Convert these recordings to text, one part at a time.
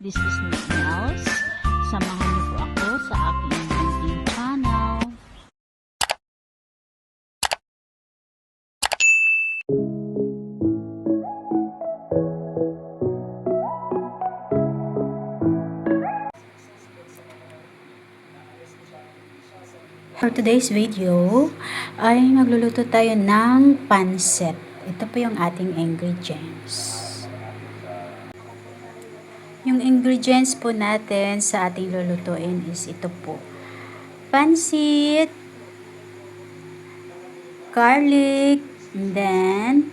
This is Miss Nels. Samahan niyo po ako sa aking munting channel. For today's video, ay magluluto tayo ng pancit. Ito po yung ating ingredients. Yung ingredients po natin sa ating lulutuin is ito po. Pancit, garlic, and then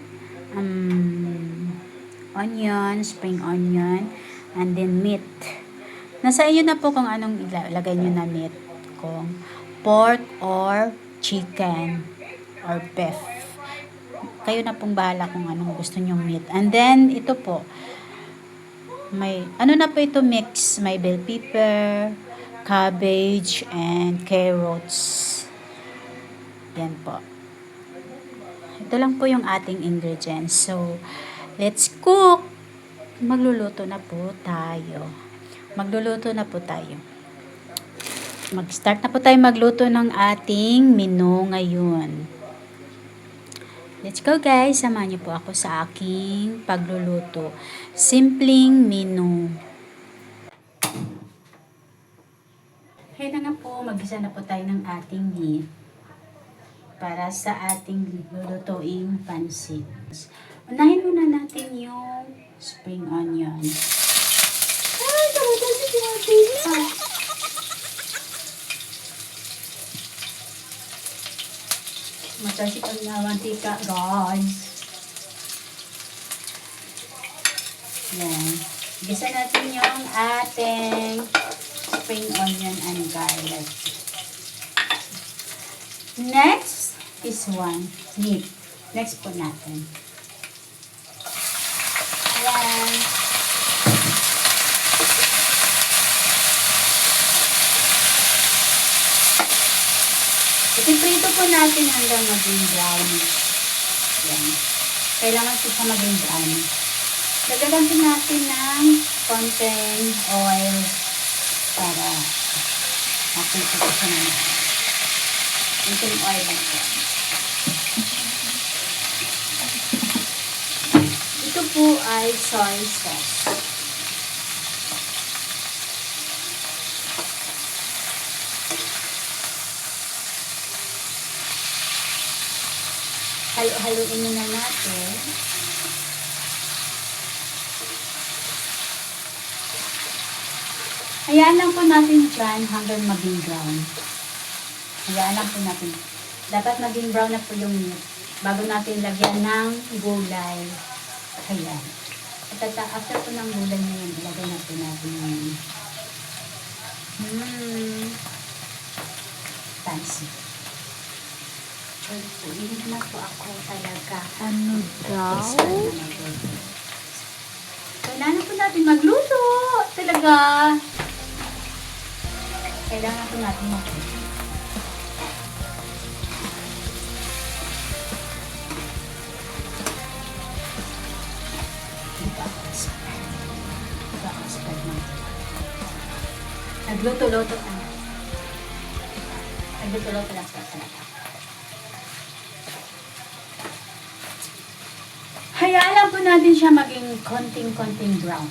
onion, spring onion, and then meat. Nasa inyo na po kung anong ilagay nyo na meat. Kung pork or chicken or beef. Kayo na pong bahala kung anong gusto nyong meat. And then, ito po. May, ano na po ito mix? May bell pepper, cabbage, and carrots. Yan po. Ito lang po yung ating ingredients. So, let's cook! Magluluto na po tayo. Mag-start na po tayo magluto ng ating menu ngayon. Let's go guys! Samahan niyo po ako sa aking pagluluto. Simpleng menu. Kaya na nga po, mag-isa na po tayo ng ating meat para sa ating lulutuing pancit. Unahin muna natin yung spring onion. Ay, talaga si Tinatin. Matasik ang namantika, guys. Yan. Gisa natin yung ating spring onion and garlic. Next is meat. Next po natin. Yan. Ipiprito po natin hanggang maging brown. Yan. Kailangan po siya maging brown. Lagyan po natin ng konting oil para maputo ko siya naman. Konting oil lang po. Ito po ay soy sauce. Halo-haluin muna natin. Hayaan lang po natin dyan hanggang maging brown. Hayaan lang po natin. Dapat maging brown na po yung meat bago natin lagyan ng gulay. Ayan. At after po ng gulay na yun, ilagay na po natin yung pancit. Hindi na po ako talaga. Ano daw? Kailangan po natin magluto. Talaga. Kailangan po natin magluto. Nagluto-luto ka na. Nagluto-luto lang sa talaga. Hayaan lang po natin siya maging konting-konting brown.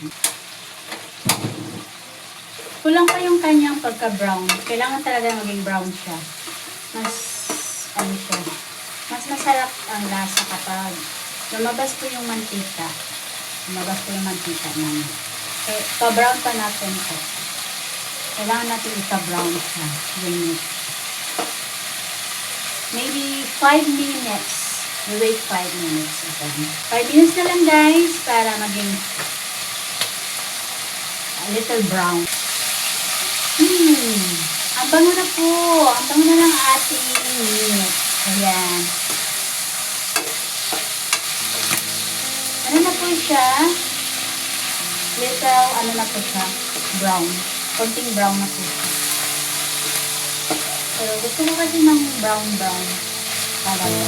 Kulang pa yung kanyang pagka-brown. Kailangan talaga maging brown siya. Mas masarap ang lasa kapag lumabas po yung mantika. Naman. Okay, pa-brown pa natin ito. Kailangan natin ipa-brown siya. Maybe 5 minutes. We wait 5 minutes. Okay. 5 minutes na lang guys para maging a little brown. Ang bango na po. Ang bango na lang ating meat. Ayan. Ano na po siya? Little, ano na po siya? Brown. Konting brown na po siya. Pero gusto ko kasi ng brown. Talaga.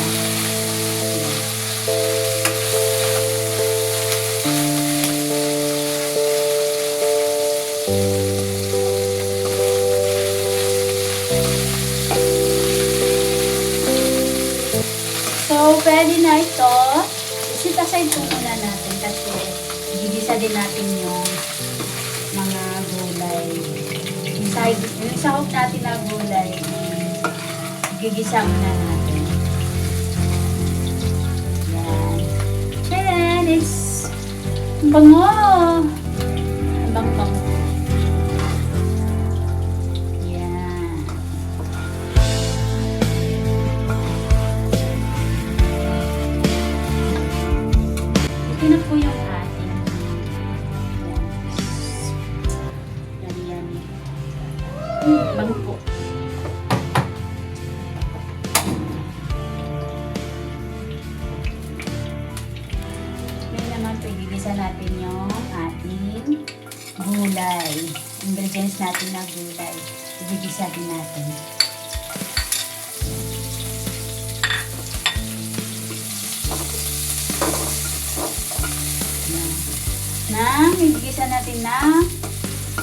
So, pwede na ito. Sit aside po muna natin kasi gigisa din natin yung mga gulay. Yung sahog natin na gulay, gigisa muna natin. Yan. Ayan, it's bango! Bang-bang. Yan. Ito na po yung ating yan. Bango po. Igisa natin yung ating gulay. Ingredients natin na gulay. Igisa din natin. Igisa natin ng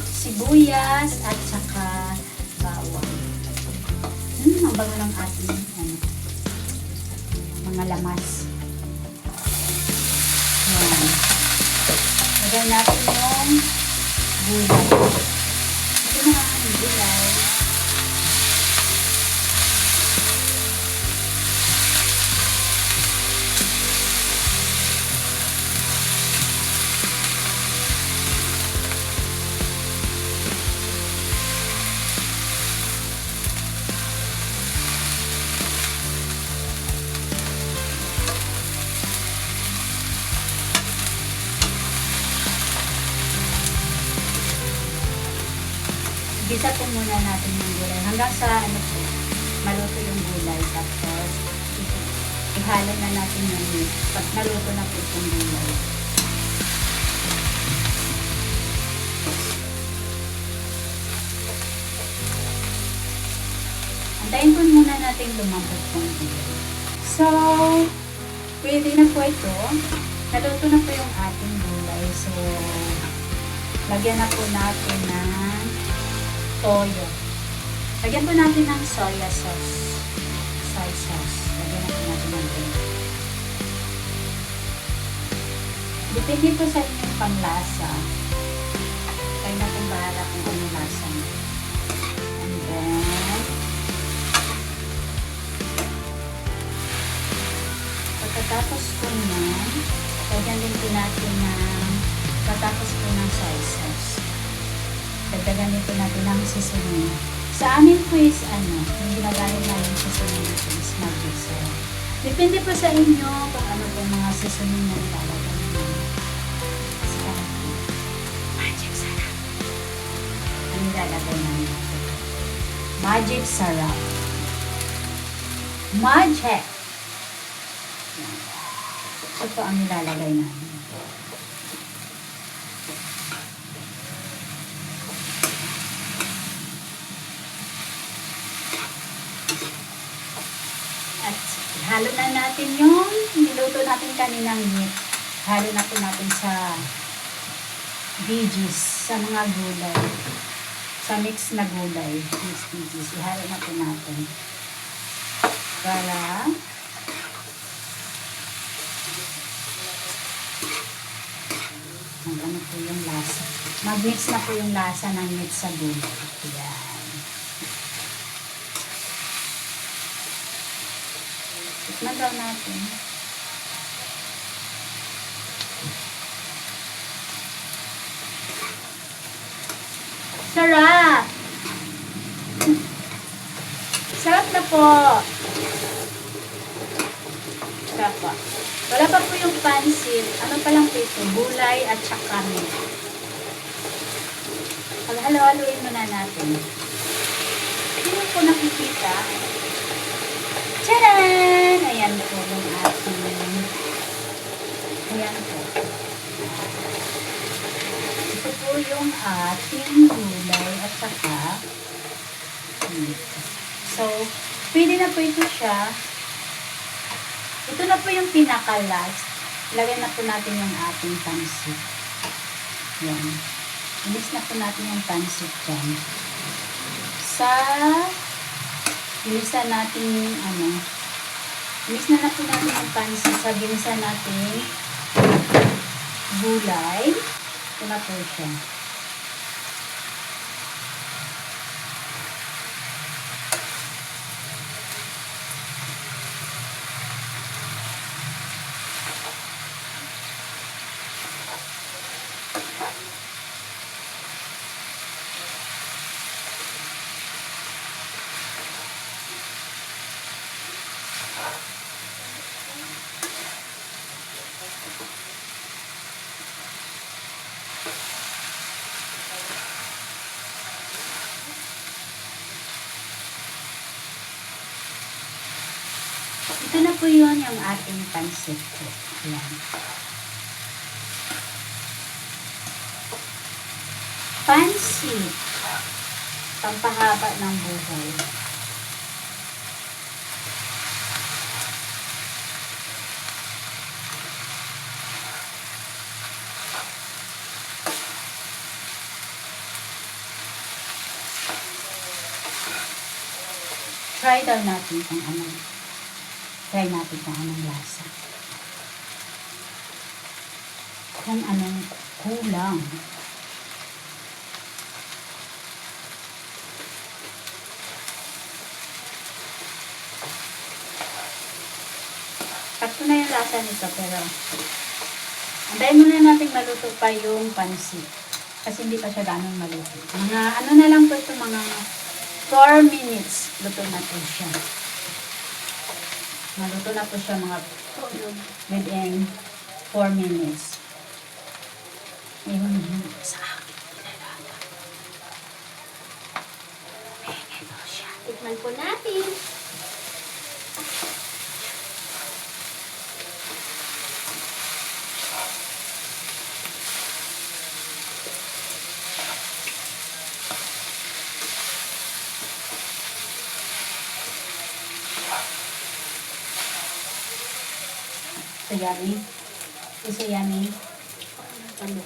sibuyas at saka bawang. Ang bango ng ating mga lamas. Yan. Lagyan natin yung gulay. Ito na ang gulay. Igisa po muna natin yung gulay. Hanggang sa maluto yung gulay. Tapos, ihalo na natin yung meat. Pag naluto na po yung gulay. Antayin po muna natin lumambot yung gulay. So, pwede na po ito. Naluto na po yung ating gulay. So, lagyan na po natin ng toyo. Lagyan po natin ng soya sauce. Soy sauce. Lagyan na po natin ng toyo. Depende po sa inyong panglasa. Kaya na kung bahala kung ano lasa mo. And then, pagkatapos po yan, lagyan din po natin ng pagkatapos po ng soy sauce. Dagdagan dito natin ng seasoning. Sa amin po is yung ginagamit namin seasoning natin is magic syrup. Depende po sa inyo kung ano po mga seasoning na nilalagay nyo. Sa amin po, magic syrup. Ang nilalagay namin natin. Magic syrup. Magic! Ito po ang nilalagay namin. At halo na natin yung niluto natin kaninang meat. Halo na po natin sa veggies, sa mga gulay. Sa mix na gulay, mix veggies. Ihalo na po natin. Para ano po yung lasa. Mag-mix na po yung lasa ng meat sa gulay. Yan. Tikman daw natin. Sarap! Sarap na po! Sarap po. Wala pa po yung pansit. Ano pa lang po ito? Gulay at saka meat. Paghalo-haloin muna natin. Hindi po nakikita. Tcharan! Ayan po yung ating. Ayan po. Ito po yung ating gulay at saka meat. So, pwede na po ito siya. Ito na po yung pinaka-last. Lagyan na po natin yung ating pansit. Yan. Mix na po natin yung pansit dyan. Sa ginisa natin mix na po natin yung pansit sa ginisa natin gulay. Ito na po siya. Ito na po yun yung ating pansit ko. Ayan. Pansit. Pampahaba ng buhay. Try daw natin kung anong lasa. Kung anong kulang. Sakto na yung lasa nito, pero antayin muna natin maluto pa yung pansit. Kasi hindi pa siya ganun maluto. Mga ano na lang po ito, mga 4 minutes. Luto na po siya. Maluto na po siya mga within 4 minutes. Ngayon sa akin. Ito siya. Tikman po natin. So yummy. So yummy. Ano?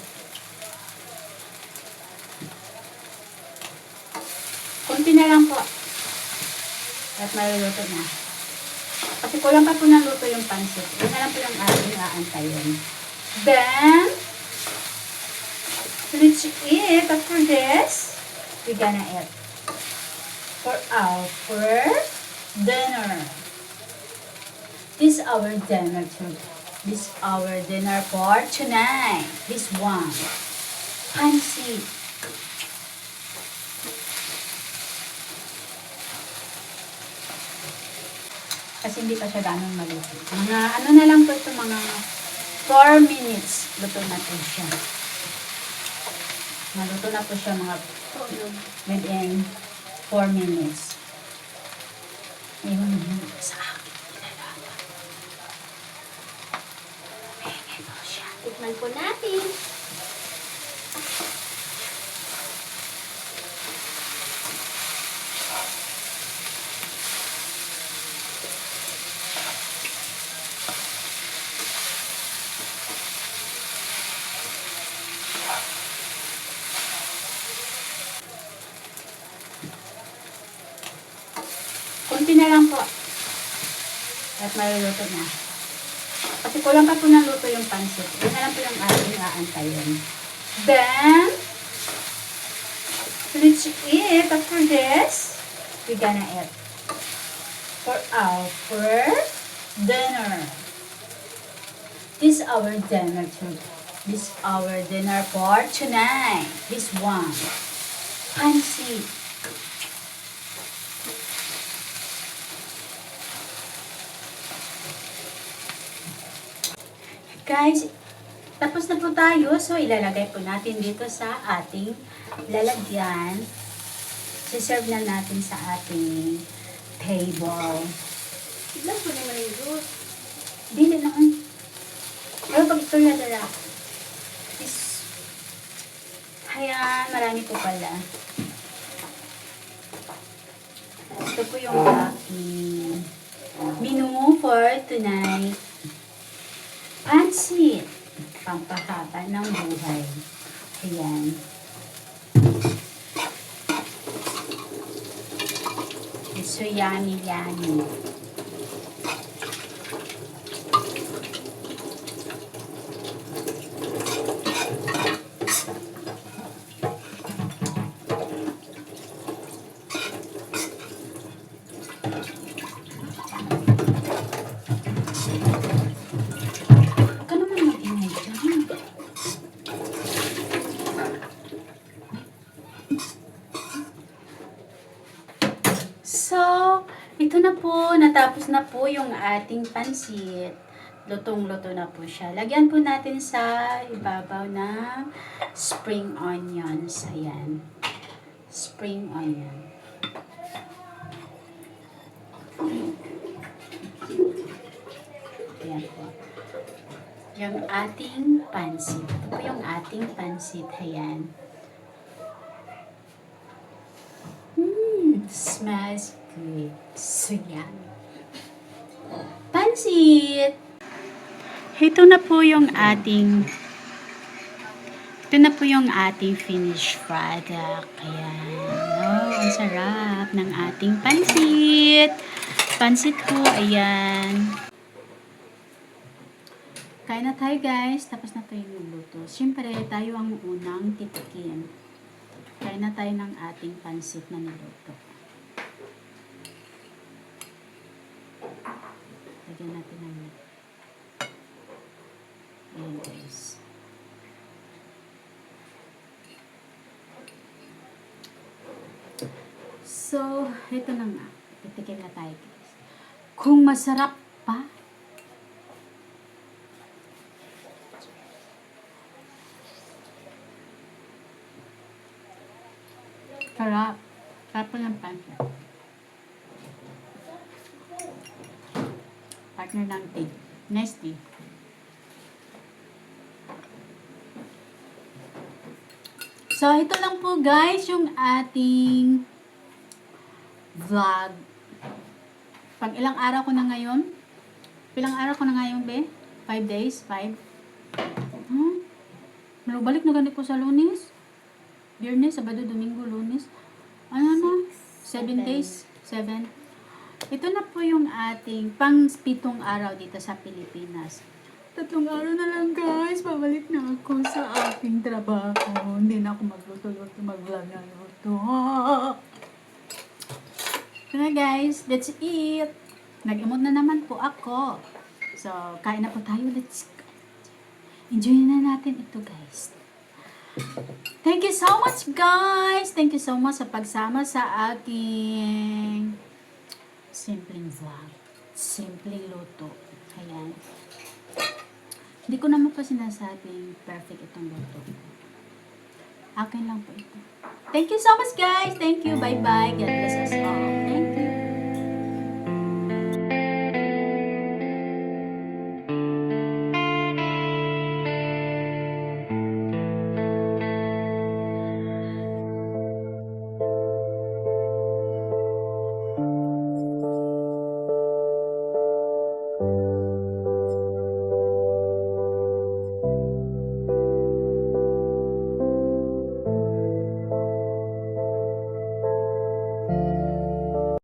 Kunti na lang po. At maluluto na. Kasi kulang pa po ng luto yung pansit. Yun na lang po yung ating aantayin. Then, let's eat. After this, we're gonna eat. For our dinner. This is our dinner too. This is our dinner for tonight. This one. Pansit. Kasi hindi pa siya ganun maluto. Mga ano na lang po ito, mga 4 minutes. Luto na po siya. Maluto na po siya mga within 4 minutes. Ngayon sa akin. Ito siya. Tikman po natin. Kunti na lang po. At maluluto na. Kasi kulang pa po ng luto yung pansit. Yun na lang po yung ating aantayin. Then, let's eat. After this, we're gonna eat. For our dinner. This is our dinner too. This is our dinner for tonight. This one. Pansit. Guys, tapos na po tayo. So, ilalagay po natin dito sa ating lalagyan. Siserve na natin sa ating table. Tignan po naman yung juice. Dili naman. Pero pag ito lalala, is, ayan, marami po pala. Ito po yung aking menu for tonight. Pansit. Pampahaba ng buhay. Ayan. It's so yummy, yummy. Huwag ka naman mag-ingay dyan. So, ito na po, natapos na po yung ating pansit. Lutong-luto na po siya. Lagyan po natin sa ibabaw ng spring onions. Ayan. Spring onion. Ayan po. Yung ating pansit. Ito po yung ating pansit. Ayan. Smells good. So, yan. Pansit! Ito na po yung ating finished product. Ayan. Oh, ang sarap ng ating pansit. Pansit po, ayan. Kain na tayo guys. Tapos na tayo nagluto. Siyempre, tayo ang unang titikin. Kain na tayo ng ating pansit na niluto. Lagyan natin ng meat. Ayan guys. So, ito na nga. Titikin na tayo guys. Kung masarap pa, sarap. Sarap po ng pansit. Partner ng tea. Nice tea. So, ito lang po guys yung ating vlog. Pag ilang araw ko na ngayon? Ilang araw ko na ngayon, be? 5 days? 5? Malubalik na ganit ko sa Lunes. Biyernes, Sabado, Domingo, Lunes. Ano na? 7 days? 7. Ito na po yung ating pang-pitong araw dito sa Pilipinas. 3 araw na lang guys, babalik na ako sa aking trabaho. Hindi na ako magluto-luto, mag-vlog na luto. So na guys, that's it. Nag-emote na naman po ako. So, kain na po tayo. Let's go. Enjoy na natin ito guys. Thank you so much guys. Thank you so much sa pagsama sa aking simpleng vlog. Simpleng luto. Ayan. Hindi ko naman po sinasabing perfect itong luto. Akin lang po ito. Thank you so much guys. Thank you. Bye-bye. God bless us all.